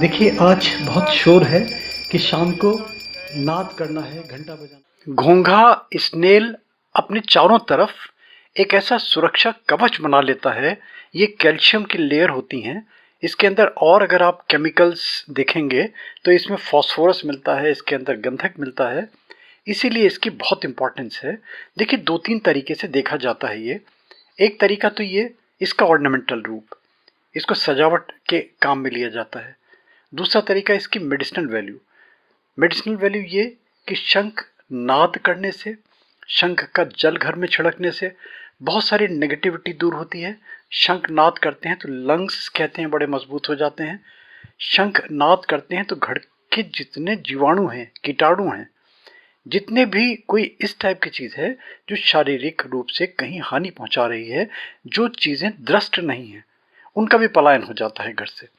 देखिए आज बहुत शोर है कि शाम को नाद करना है, घंटा बजाना। घोंघा स्नेल अपने चारों तरफ एक ऐसा सुरक्षा कवच बना लेता है। ये कैल्शियम की लेयर होती हैं इसके अंदर, और अगर आप केमिकल्स देखेंगे तो इसमें फास्फोरस मिलता है, इसके अंदर गंधक मिलता है, इसीलिए इसकी बहुत इंपॉर्टेंस है। देखिए दो तीन तरीके से देखा जाता है ये। एक तरीका तो ये इसका ऑर्नामेंटल रूप, इसको सजावट के काम में लिया जाता है। दूसरा तरीका इसकी मेडिसिनल वैल्यू। मेडिसिनल वैल्यू ये कि शंख नाद करने से, शंख का जल घर में छिड़कने से बहुत सारी नेगेटिविटी दूर होती है। शंख नाद करते हैं तो लंग्स कहते हैं बड़े मजबूत हो जाते हैं। शंख नाद करते हैं तो घर के जितने जीवाणु हैं, कीटाणु हैं, जितने भी कोई इस टाइप की चीज़ है जो शारीरिक रूप से कहीं हानि पहुंचा रही है, जो चीज़ें दृष्ट नहीं हैं, उनका भी पलायन हो जाता है घर से।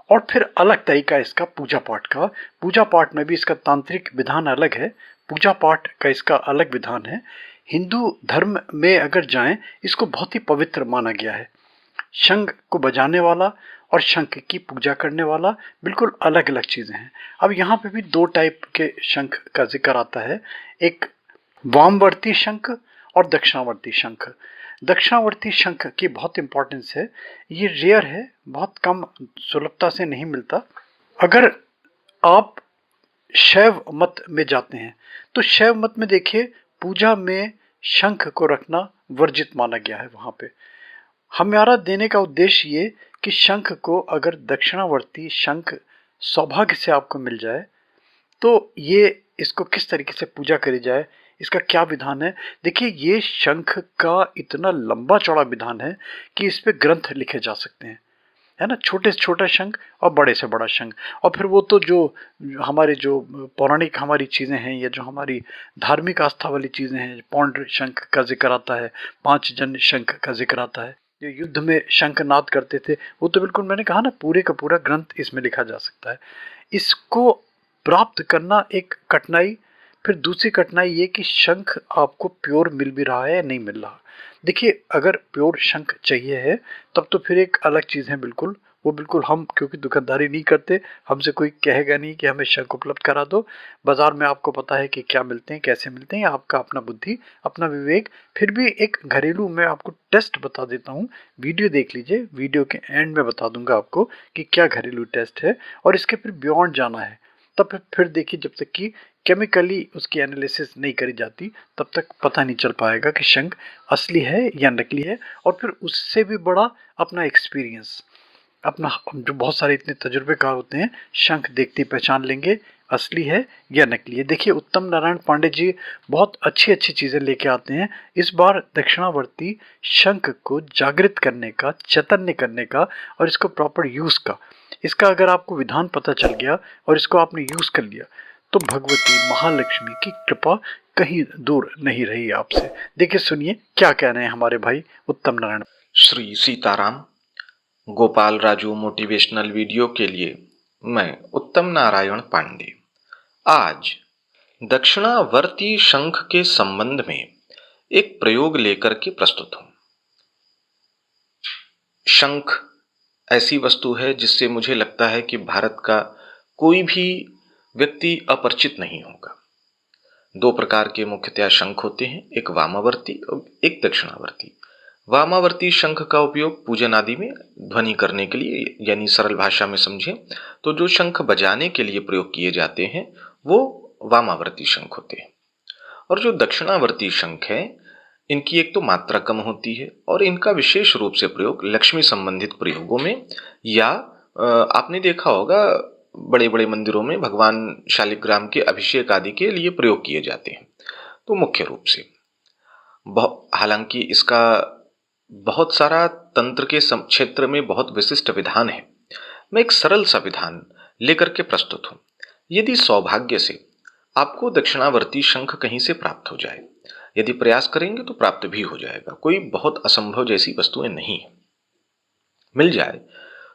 और फिर अलग तरीका है इसका पूजा पाठ का। पूजा पाठ में भी इसका तांत्रिक विधान अलग है, पूजा पाठ का इसका अलग विधान है। हिंदू धर्म में अगर जाएं, इसको बहुत ही पवित्र माना गया है। शंख को बजाने वाला और शंख की पूजा करने वाला बिल्कुल अलग अलग चीज़ें हैं। अब यहाँ पे भी दो टाइप के शंख का जिक्र आता है, एक वामवर्ती शंख और दक्षिणावर्ती शंख। दक्षिणावर्ती शंख की बहुत इंपॉर्टेंस है, ये रेयर है, बहुत कम सुलभता से नहीं मिलता। अगर आप शैव मत में जाते हैं तो शैव मत में देखिए पूजा में शंख को रखना वर्जित माना गया है। वहाँ पे हमारा देने का उद्देश्य ये कि शंख को, अगर दक्षिणावर्ती शंख सौभाग्य से आपको मिल जाए तो ये इसको किस तरीके से पूजा करी जाए, इसका क्या विधान है। देखिए ये शंख का इतना लंबा चौड़ा विधान है कि इस पे ग्रंथ लिखे जा सकते हैं, है ना। छोटे से छोटा शंख और बड़े से बड़ा शंख। और फिर वो तो जो हमारे जो पौराणिक हमारी चीज़ें हैं या जो हमारी धार्मिक आस्था वाली चीज़ें हैं, पौंड शंख का जिक्र आता है, पांच जन शंख का जिक्र आता है, जो युद्ध में शंख नाद करते थे, वो तो बिल्कुल मैंने कहा ना पूरे का पूरा ग्रंथ इसमें लिखा जा सकता है। इसको प्राप्त करना एक कठिनाई। फिर दूसरी कठिनाई ये कि शंख आपको प्योर मिल भी रहा है या नहीं मिल रहा। देखिए अगर प्योर शंख चाहिए है तब तो फिर एक अलग चीज़ है बिल्कुल, वो बिल्कुल हम क्योंकि दुकानदारी नहीं करते, हमसे कोई कहेगा नहीं कि हमें शंख उपलब्ध करा दो। बाजार में आपको पता है कि क्या मिलते हैं, कैसे मिलते हैं, आपका अपना बुद्धि, अपना विवेक। फिर भी एक घरेलू मैं आपको टेस्ट बता देता हूँ, वीडियो देख लीजिए, वीडियो के एंड में बता दूंगा आपको कि क्या घरेलू टेस्ट है। और इसके फिर बियॉन्ड जाना है तब फिर देखिए, जब तक कि केमिकली उसकी एनालिसिस नहीं करी जाती तब तक पता नहीं चल पाएगा कि शंख असली है या नकली है। और फिर उससे भी बड़ा अपना एक्सपीरियंस, अपना जो बहुत सारे इतने तजुर्बेकार होते हैं, शंख देखते ही पहचान लेंगे असली है या नकली है। देखिए उत्तम नारायण पांडे जी बहुत अच्छी अच्छी चीज़ें लेके आते हैं। इस बार दक्षिणावर्ती शंख को जागृत करने का, चैतन्य करने का और इसको प्रॉपर यूज़ का, इसका अगर आपको विधान पता चल गया और इसको आपने यूज़ कर लिया तो भगवती महालक्ष्मी की कृपा कहीं दूर नहीं रही आपसे। देखिए सुनिए क्या कह रहे हैं हमारे भाई उत्तम नारायण। श्री सीताराम। गोपाल राजू मोटिवेशनल वीडियो के लिए मैं उत्तम नारायण पांडे आज दक्षिणावर्ती शंख के संबंध में एक प्रयोग लेकर के प्रस्तुत हूं। शंख ऐसी वस्तु है जिससे मुझे लगता है कि भारत का कोई भी व्यक्ति अपरिचित नहीं होगा। दो प्रकार के मुख्यतया शंख होते हैं, एक वामावर्ती और एक दक्षिणावर्ती। वामावर्ती शंख का उपयोग पूजन आदि में ध्वनि करने के लिए, यानी सरल भाषा में समझें तो जो शंख बजाने के लिए प्रयोग किए जाते हैं वो वामावर्ती शंख होते हैं। और जो दक्षिणावर्ती शंख है, इनकी एक तो मात्रा कम होती है और इनका विशेष रूप से प्रयोग लक्ष्मी संबंधित प्रयोगों में या आपने देखा होगा बड़े बड़े मंदिरों में भगवान शालिग्राम के अभिषेक आदि के लिए प्रयोग किए जाते हैं। तो मुख्य रूप से हालांकि इसका बहुत सारा तंत्र के क्षेत्र में बहुत विशिष्ट विधान है। मैं एक सरल सा विधान लेकर के प्रस्तुत हूं। यदि सौभाग्य से आपको दक्षिणावर्ती शंख कहीं से प्राप्त हो जाए, यदि प्रयास करेंगे तो प्राप्त भी हो जाएगा, कोई बहुत असंभव जैसी वस्तुएं नहीं है, मिल जाए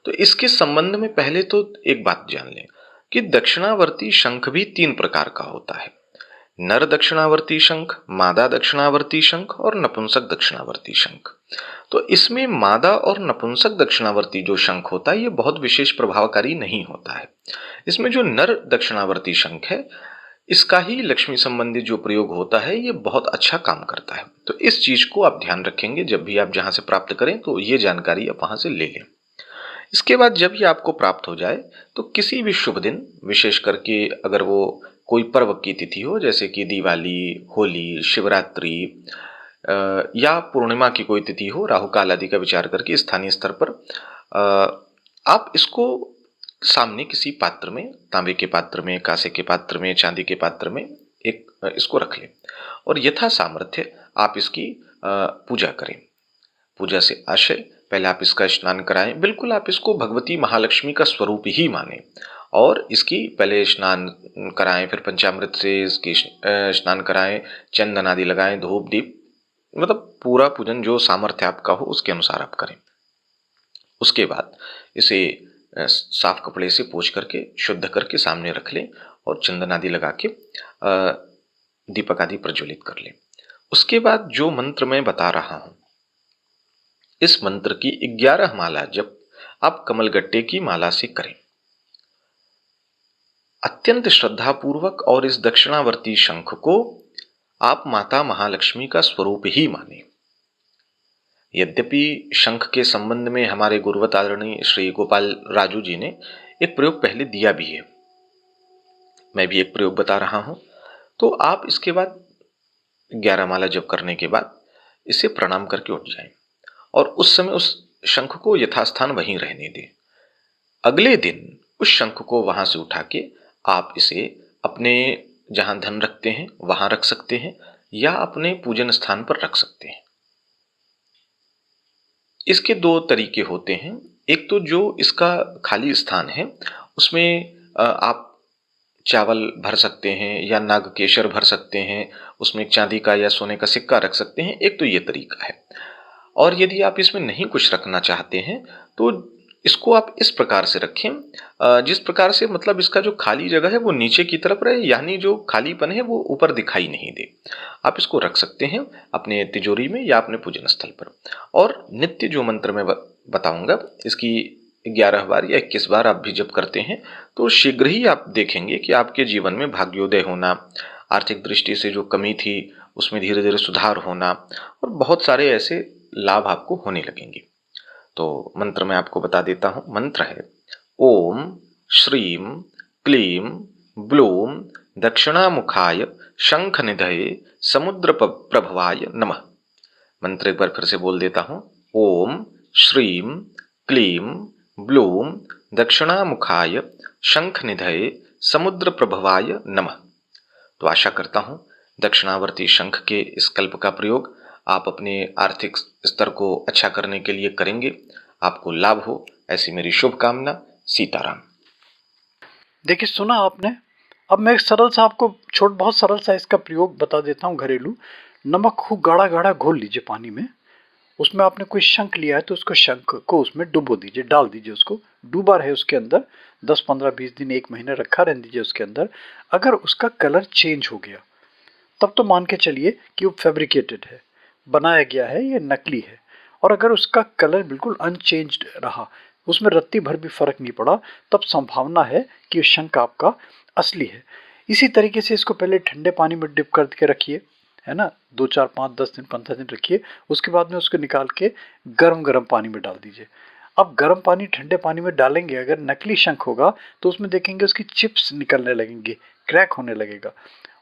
तो इसके संबंध में पहले तो एक बात जान लें कि दक्षिणावर्ती शंख भी तीन प्रकार का होता है। नर दक्षिणावर्ती शंख, मादा दक्षिणावर्ती शंख और नपुंसक दक्षिणावर्ती शंख। तो इसमें मादा और नपुंसक दक्षिणावर्ती जो शंख होता है ये बहुत विशेष प्रभावकारी नहीं होता है। इसमें जो नर दक्षिणावर्ती शंख है इसका ही लक्ष्मी संबंधी जो प्रयोग होता है ये बहुत अच्छा काम करता है। तो इस चीज को आप ध्यान रखेंगे, जब भी आप जहां से प्राप्त करें तो ये जानकारी आप वहां से ले लें। इसके बाद जब ये आपको प्राप्त हो जाए तो किसी भी शुभ दिन, विशेष करके अगर वो कोई पर्व की तिथि हो जैसे कि दिवाली, होली, शिवरात्रि या पूर्णिमा की कोई तिथि हो, राहु काल आदि का विचार करके स्थानीय स्तर पर आप इसको सामने किसी पात्र में, तांबे के पात्र में, कांसे के पात्र में, चांदी के पात्र में एक इसको रख लें और यथा सामर्थ्य आप इसकी पूजा करें। पूजा से आशय पहले आप इसका स्नान कराएं। बिल्कुल आप इसको भगवती महालक्ष्मी का स्वरूप ही माने और इसकी पहले स्नान कराएं, फिर पंचामृत से इसकी स्नान कराएं, चंदन आदि लगाएं, धूप दीप, मतलब पूरा पूजन जो सामर्थ्य आपका हो उसके अनुसार आप करें। उसके बाद इसे साफ कपड़े से पोंछ करके शुद्ध करके सामने रख लें और चंदन आदि लगा के दीपक आदि प्रज्वलित कर लें। उसके बाद जो मंत्र मैं बता रहा हूं, इस मंत्र की 11 माला जप आप कमलगट्टे की माला से करें। अत्यंत श्रद्धापूर्वक और इस दक्षिणावर्ती शंख को आप माता महालक्ष्मी का स्वरूप ही माने। यद्यपि शंख के संबंध में हमारे गुरुवत आदरणीय श्री गोपाल राजू जी ने एक प्रयोग पहले दिया भी है, मैं भी एक प्रयोग बता रहा हूं। तो आप इसके बाद 11 माला जप करने के बाद इसे प्रणाम करके उठ जाएं और उस समय उस शंख को यथास्थान वहीं रहने दें। अगले दिन उस शंख को वहां से उठा के आप इसे अपने जहां धन रखते हैं वहां रख सकते हैं या अपने पूजन स्थान पर रख सकते हैं। इसके दो तरीके होते हैं। एक तो जो इसका खाली स्थान है उसमें आप चावल भर सकते हैं या नागकेशर भर सकते हैं, उसमें एक चांदी का या सोने का सिक्का रख सकते हैं। एक तो ये तरीका है। और यदि आप इसमें नहीं कुछ रखना चाहते हैं तो इसको आप इस प्रकार से रखें, जिस प्रकार से मतलब इसका जो खाली जगह है वो नीचे की तरफ रहे, यानी जो खालीपन है वो ऊपर दिखाई नहीं दे। आप इसको रख सकते हैं अपने तिजोरी में या अपने पूजन स्थल पर। और नित्य जो मंत्र मैं बताऊंगा इसकी 11 बार या 21 बार आप भी जप करते हैं तो शीघ्र ही आप देखेंगे कि आपके जीवन में भाग्योदय होना, आर्थिक दृष्टि से जो कमी थी उसमें धीरे धीरे सुधार होना और बहुत सारे ऐसे लाभ आपको होने लगेंगे। तो मंत्र मैं आपको बता देता हूं। मंत्र है ओम श्रीम क्लीम ब्लूम दक्षिणामुखाय शंख निधये समुद्र प्रभवाय नमः। मंत्र एक बार फिर से बोल देता हूं। ओम श्रीम क्लीम ब्लूम दक्षिणामुखाय शंख निधये समुद्र प्रभवाय नमः। तो आशा करता हूं दक्षिणावर्ती शंख के इस कल्प का प्रयोग आप अपने आर्थिक स्तर को अच्छा करने के लिए करेंगे, आपको लाभ हो, ऐसी मेरी शुभकामना। सीताराम। देखिए, सुना आपने। अब मैं एक सरल सा आपको बहुत सरल सा इसका प्रयोग बता देता हूँ घरेलू। नमक खूब गाढ़ा गाढ़ा घोल लीजिए पानी में, उसमें आपने कोई शंख लिया है तो उसको शंख को उसमें डुबो दीजिए, डाल दीजिए, उसको डूबा रहे उसके अंदर 10, 15, 20 दिन, 1 महीना रखा रहने दीजिए उसके अंदर। अगर उसका कलर चेंज हो गया तब तो मान के चलिए कि वो फैब्रिकेटेड है, बनाया गया है, ये नकली है। और अगर उसका कलर बिल्कुल अनचेंज्ड रहा, उसमें रत्ती भर भी फर्क नहीं पड़ा, तब संभावना है कि शंख आपका असली है। इसी तरीके से इसको पहले ठंडे पानी में डिप करके रखिए, है ना, 2, 4, 5, 10 दिन, 15 दिन रखिए। उसके बाद में उसको निकाल के गरम गरम पानी में डाल दीजिए। अब गर्म पानी ठंडे पानी में डालेंगे, अगर नकली शंख होगा तो उसमें देखेंगे उसकी चिप्स निकलने लगेंगे, क्रैक होने लगेगा।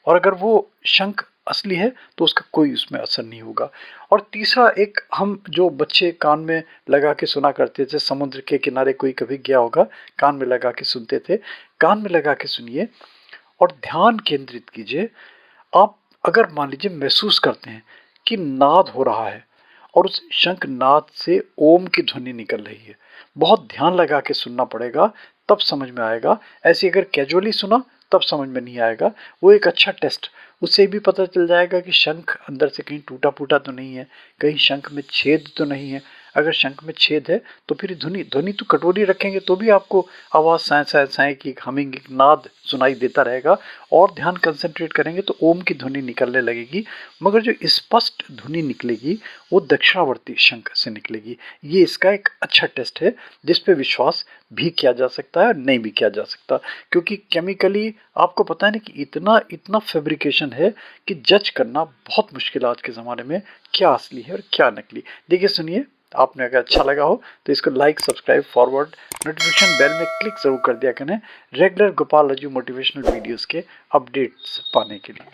और अगर वो शंख असली है तो उसका कोई उसमें असर नहीं होगा। और तीसरा, एक हम जो बच्चे कान में लगा के सुना करते थे, समुद्र के किनारे कोई कभी गया होगा, कान में लगा के सुनते थे, कान में लगा के सुनिए और ध्यान केंद्रित कीजिए। आप अगर मान लीजिए महसूस करते हैं कि नाद हो रहा है और उस शंख नाद से ओम की ध्वनि निकल रही है, बहुत ध्यान लगा के सुनना पड़ेगा, तब समझ में आएगा। ऐसे अगर कैजुअली सुना तब समझ में नहीं आएगा। वो एक अच्छा टेस्ट, उससे भी पता चल जाएगा कि शंख अंदर से कहीं टूटा फूटा तो नहीं है, कहीं शंख में छेद तो नहीं है। अगर शंख में छेद है तो फिर ध्वनि तो कटोरी रखेंगे तो भी आपको आवाज़ साए साए साए की हमिंग नाद सुनाई देता रहेगा, और ध्यान कंसंट्रेट करेंगे तो ओम की ध्वनि निकलने लगेगी, मगर जो स्पष्ट ध्वनि निकलेगी वो दक्षिणावर्ती शंख से निकलेगी। ये इसका एक अच्छा टेस्ट है जिस पे विश्वास भी किया जा सकता है और नहीं भी किया जा सकता, क्योंकि केमिकली आपको पता है ना कि इतना इतना फैब्रिकेशन है कि जज करना बहुत मुश्किल है आज के ज़माने में, क्या असली है और क्या नकली। देखिए सुनिए, आपने अगर अच्छा लगा हो तो इसको like, subscribe, forward, notification bell में क्लिक ज़रूर कर दिया करें regular Gopal Rajju motivational videos के अपडेट्स पाने के लिए।